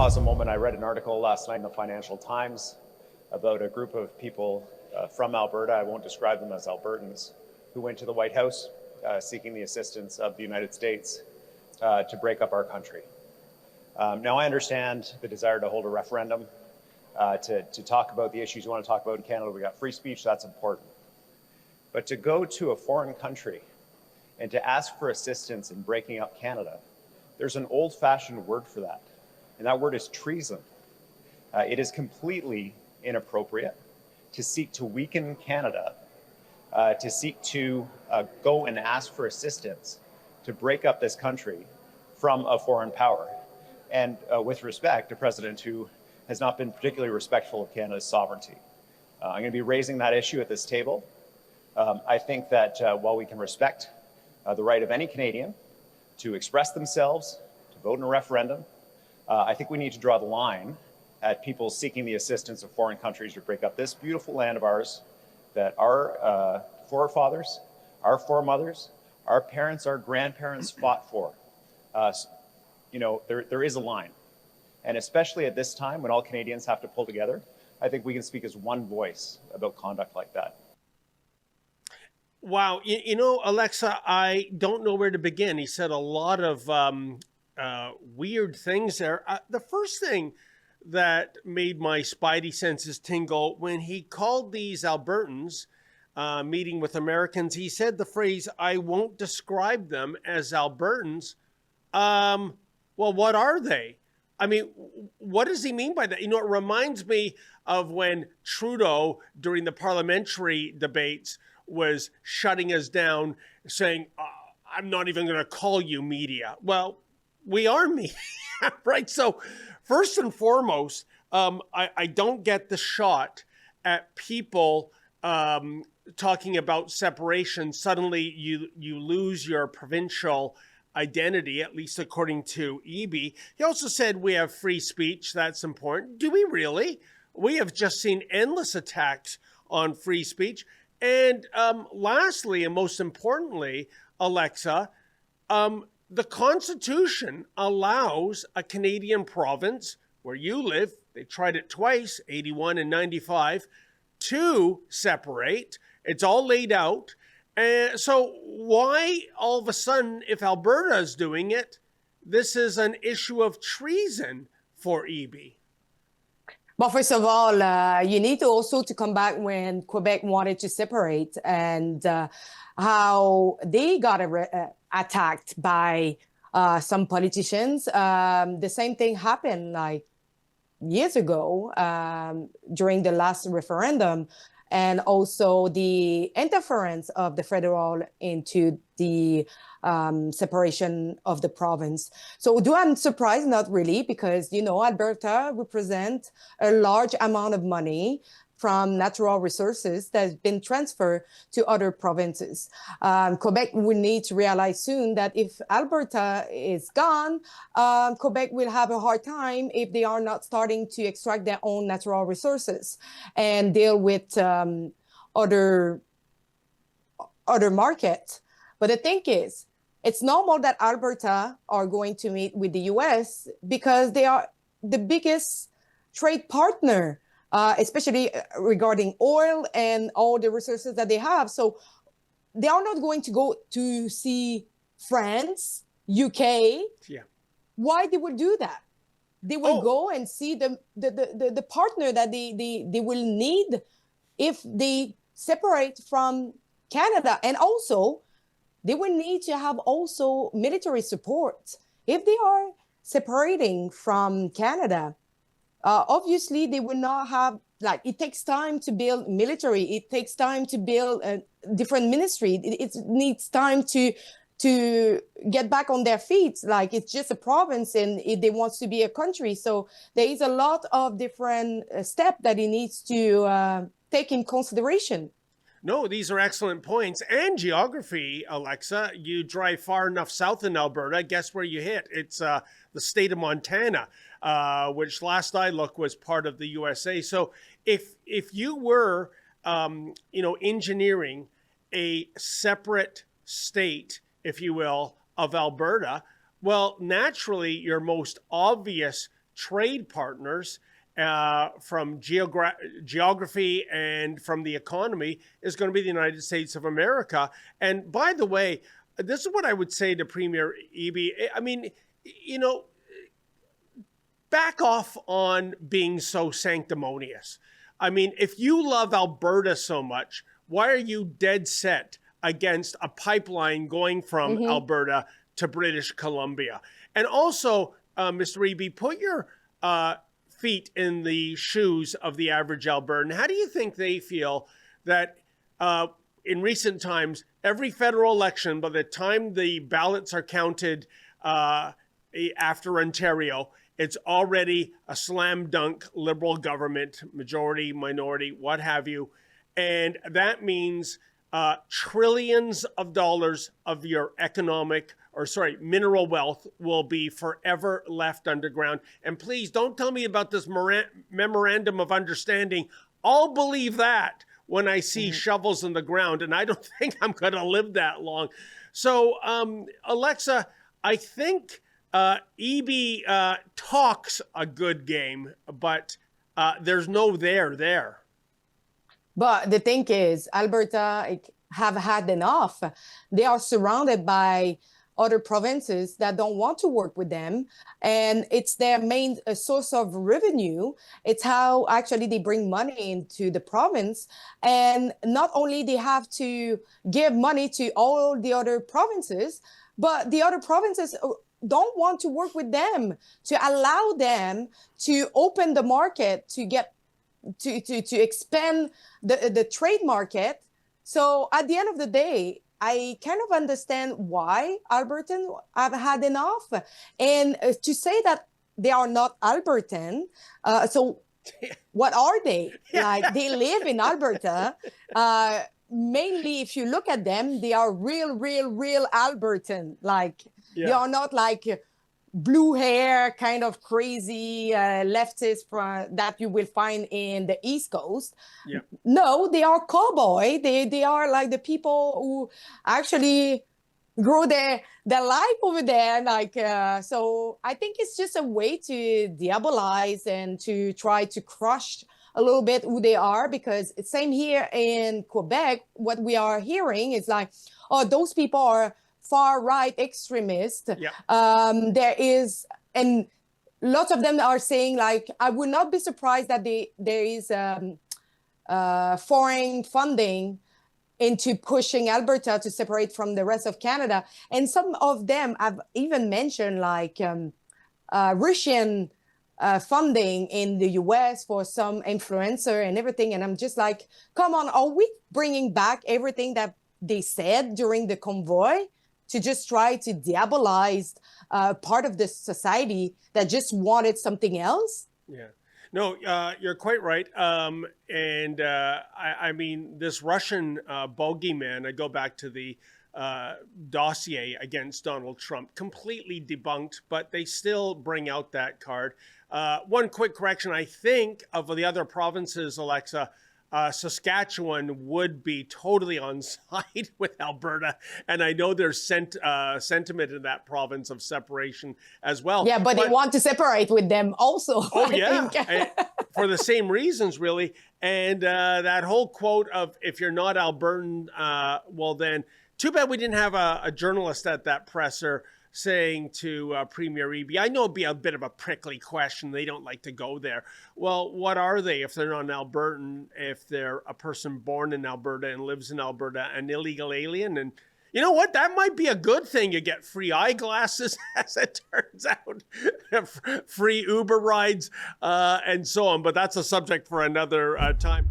pause a moment. I read an article last night in the Financial Times about a group of people from Alberta, I won't describe them as Albertans, who went to the White House seeking the assistance of the United States to break up our country. Now, I understand the desire to hold a referendum, to talk about the issues you want to talk about in Canada. We got free speech, that's important. But to go to a foreign country and to ask for assistance in breaking up Canada, there's an old-fashioned word for that, and that word is treason. It is completely inappropriate to seek to weaken Canada, to seek to go and ask for assistance to break up this country from a foreign power. And with respect, a president who has not been particularly respectful of Canada's sovereignty. I'm going to be raising that issue at this table. I think that while we can respect the right of any Canadian to express themselves, to vote in a referendum, I think we need to draw the line at people seeking the assistance of foreign countries to break up this beautiful land of ours that our forefathers, our foremothers, our parents, our grandparents fought for. You know, there is a line. And especially at this time when all Canadians have to pull together, I think we can speak as one voice about conduct like that. Wow. You know, Alexa, I don't know where to begin. He said a lot of weird things there. The first thing that made my spidey senses tingle when he called these Albertans meeting with Americans, he said the phrase, "I won't describe them as Albertans." Well, what are they? I mean, what does he mean by that? You know, it reminds me of when Trudeau, during the parliamentary debates, was shutting us down, saying, I'm not even going to call you media. Well, we are media, right? So first and foremost, I don't get the shot at people talking about separation. Suddenly you lose your provincial identity, at least according to Eby. He also said we have free speech. That's important. Do we really? We have just seen endless attacks on free speech. And lastly, and most importantly, Alexa, the Constitution allows a Canadian province where you live, they tried it twice, 81 and 95, to separate. It's all laid out. So why all of a sudden, if Alberta is doing it, this is an issue of treason for Eby? Well, first of all, you need to also to come back when Quebec wanted to separate and how they got attacked by some politicians. The same thing happened like years ago during the last referendum, and also the interference of the federal into the separation of the province. So do I'm surprised? Not really, because, you know, Alberta represents a large amount of money from natural resources that has been transferred to other provinces. Quebec will need to realize soon that if Alberta is gone, Quebec will have a hard time if they are not starting to extract their own natural resources and deal with other markets. But the thing is, it's normal that Alberta are going to meet with the US because they are the biggest trade partner, especially regarding oil and all the resources that they have. So they are not going to go to see France, UK. Yeah. Why they would do that? They will go and see the partner that they will need if they separate from Canada. And also, they will need to have also military support. If they are separating from Canada, obviously they will not have, like, it takes time to build military. It takes time to build a different ministry. It needs time to get back on their feet. Like, it's just a province and they want to be a country. So there is a lot of different steps that it needs to take in consideration. No, these are excellent points. And geography, Alexa. You drive far enough south in Alberta, guess where you hit? It's the state of Montana, which last I looked was part of the USA. So if you were, engineering a separate state, if you will, of Alberta, well, naturally, your most obvious trade partners from geography and from the economy is going to be the United States of America. And by the way, this is what I would say to Premier Eby. I mean, you know, back off on being so sanctimonious. I mean, if you love Alberta so much, why are you dead set against a pipeline going from Alberta to British Columbia? And also, Mr. Eby, put your feet in the shoes of the average Albertan. How do you think they feel that in recent times, every federal election, by the time the ballots are counted after Ontario, it's already a slam dunk Liberal government, majority, minority, what have you. And that means trillions of dollars of your mineral wealth will be forever left underground. And please don't tell me about this memorandum of understanding. I'll believe that when I see shovels in the ground, and I don't think I'm going to live that long. So, Alexa, I think Eby talks a good game, but there's no there. But the thing is, Alberta have had enough. They are surrounded by other provinces that don't want to work with them. And it's their main source of revenue. It's how actually they bring money into the province. And not only they have to give money to all the other provinces, but the other provinces don't want to work with them, to allow them to open the market, to get to expand the trade market. So at the end of the day, I kind of understand why Albertans have had enough. And to say that they are not Albertan, so what are they? Like, they live in Alberta. Mainly, if you look at them, they are real Albertan. Like, they are not like blue hair, kind of crazy leftists that you will find in the East Coast. Yeah. No, they are cowboy. They are like the people who actually grow their life over there. Like, so I think it's just a way to diabolize and to try to crush a little bit who they are, because it's same here in Quebec. What we are hearing is like, oh, those people are far-right extremists. Yeah. There is, and lots of them are saying, like, I would not be surprised that there is foreign funding into pushing Alberta to separate from the rest of Canada. And some of them have even mentioned, like, Russian funding in the US for some influencer and everything. And I'm just like, come on, are we bringing back everything that they said during the convoy to just try to diabolize part of the society that just wanted something else? Yeah. No, you're quite right. I mean, this Russian bogeyman, I go back to the dossier against Donald Trump, completely debunked, but they still bring out that card. One quick correction, I think of the other provinces, Alexa, Saskatchewan would be totally on side with Alberta. And I know there's sentiment in that province of separation as well. Yeah, but they want to separate with them also. Oh, yeah. For the same reasons, really. And that whole quote of, if you're not Albertan, well then, too bad we didn't have a journalist at that presser saying to Premier Eby, I know it'd be a bit of a prickly question. They don't like to go there. Well, what are they if they're not an Albertan, if they're a person born in Alberta and lives in Alberta, an illegal alien? And you know what? That might be a good thing. You get free eyeglasses, as it turns out, free Uber rides, and so on. But that's a subject for another time.